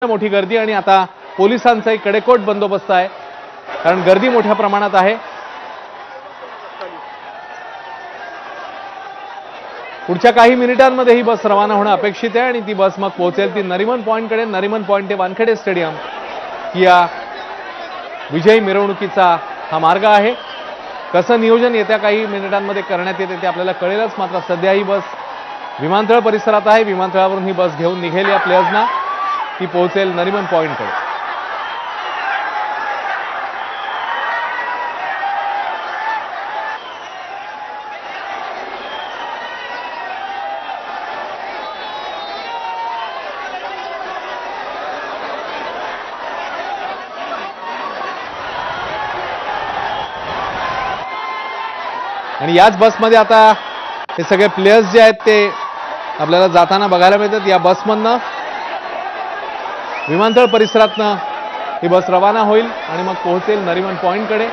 मोठी गर्दी आणि आता पोलिसांचाही कडेकोट बंदोबस्त आहे, कारण गर्दी मोठ्या प्रमाणात आहे। पुढच्या काही मिनिटांमध्ये ही बस रवाना होणं अपेक्षित आहे आणि ती बस मग पोहोचेल ती नरिमन पॉइंटकडे। नरिमन पॉइंट ते वानखेडे स्टेडियम या विजयी मिरवणुकीचा हा मार्ग आहे। कसं नियोजन येत्या काही मिनिटांमध्ये करण्यात येते ते आपल्याला कळेलच। मात्र सध्या ही बस विमानतळ परिसरात आहे। विमानतळावरून ही बस घेऊन निघेल या प्लेयर्सना, ती पोहोचेल नरिमन पॉइंटकडे। आणि याच बसमध्ये आता हे सगळे प्लेयर्स जे आहेत ते आपल्याला जाताना बघायला मिळतात। या बसमधनं विमानतळ परिसरातनं ही बस रवाना होईल आणि मग पोहोचेल नरिमन पॉइंटकडे।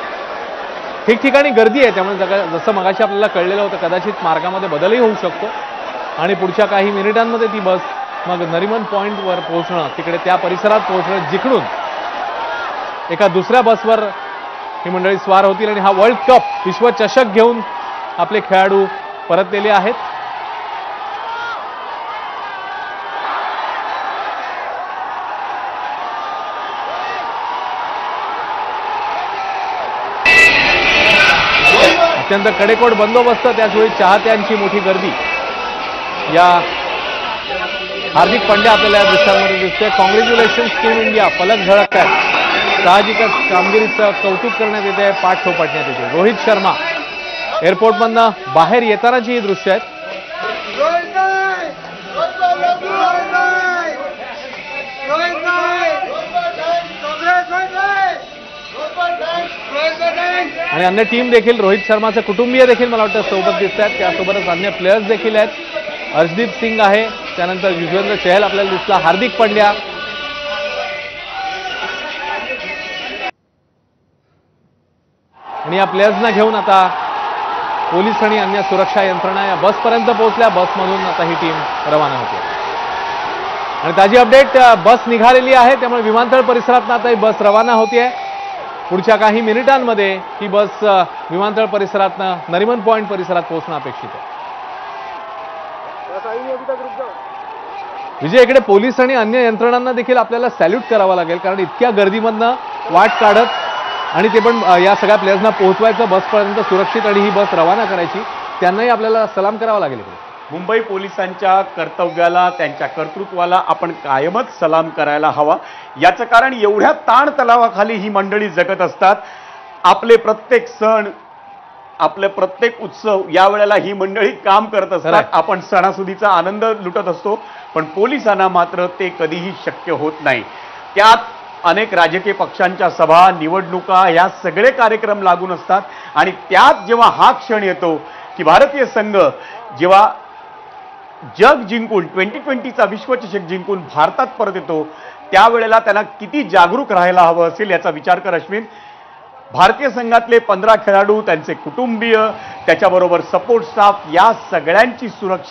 ठिकठिकाणी गर्दी आहे, त्यामुळे जसं मगाशी आपल्याला कळलेलं होतं कदाचित मार्गामध्ये बदलही होऊ शकतो आणि पुढच्या काही मिनिटांमध्ये ती बस मग नरिमन पॉइंटवर पोहोचणं, तिकडे त्या परिसरात पोहोचणं, जिकडून एका दुसऱ्या बसवर ही मंडळी स्वार होतील आणि हा वर्ल्ड कप विश्वचषक घेऊन आपले खेळाडू परतलेले आहेत। अत्यंत कडेकोट बंदोबस्त, त्याचवेळी चाहत्यांची मोठी गर्दी। या हार्दिक पांड्या आपल्याला या दृश्यांमध्ये दिसते। कॉंग्रॅच्युलेशन्स टीम इंडिया, फलक झळकतात। साहजिकच कामगिरीचं कौतुक करण्यात येते, पाठ थोपटण्यात येते। रोहित शर्मा एअरपोर्टमधनं बाहेर येतानाची ही दृश्य आहेत। आणि अन्य टीम देखील, रोहित शर्माचे कुटुंबीय देखील मला वाटतं सोबत दिसत आहेत। त्यासोबतच अन्य प्लेयर्स देखील आहेत। अर्शदीप सिंग आहे, त्यानंतर युजवेंद्र चहल आपल्याला दिसला, हार्दिक पांड्या आणि या प्लेयर्सना घेऊन आता पोलीस आणि अन्य सुरक्षा यंत्रणा या बसपर्यंत पोहोचल्या। बसमधून आता ही टीम रवाना होते आणि ताजी अपडेट, बस निघालेली आहे, त्यामुळे विमानतळ परिसरात आता ही बस रवाना होते। पुढच्या काही मिनिटांमध्ये ही बस विमानतळ परिसरातनं नरिमन पॉइंट परिसरात पोहोचणं अपेक्षित आहे। विजय, इकडे पोलीस आणि अन्य यंत्रणांना देखील आपल्याला सॅल्यूट करावा लागेल, कारण इतक्या गर्दीमधनं वाट काढत आणि ते पण या सगळ्या प्लेयर्सना पोहोचवायचं बसपर्यंत सुरक्षित आणि ही बस रवाना करायची, त्यांनाही आपल्याला सलाम करावा लागेल। मुंबई पोलिसांच्या कर्तव्याला, त्यांच्या कर्तृत्वाला आपण कायमच सलाम करायला हवा। याचं कारण एवढ्या ताणतणावाखाली ही मंडळी जगत असतात। आपले प्रत्येक सण, आपले प्रत्येक उत्सव यावेळेला ही मंडळी काम करत असतात। आपण सणासुदीचा आनंद लुटत असतो, पण पोलिसांना मात्र ते कधीही शक्य होत नाही। त्यात अनेक राजकीय पक्षांच्या सभा, निवडणुका या सगळे कार्यक्रम लागून असतात आणि त्यात जेव्हा हा क्षण येतो की भारतीय संघ जेव्हा जग जिंकून 2020चा विश्वचषक जिंकून भारतात परत येतो, त्यावेळेला त्यांना किती जागरूक राहायला हवं असेल याचा विचार कर अश्विन। भारतीय संघातले 15 खेळाडू, त्यांचे कुटुंबीय, त्याच्याबरोबर सपोर्ट स्टाफ या सगळ्यांची सुरक्षा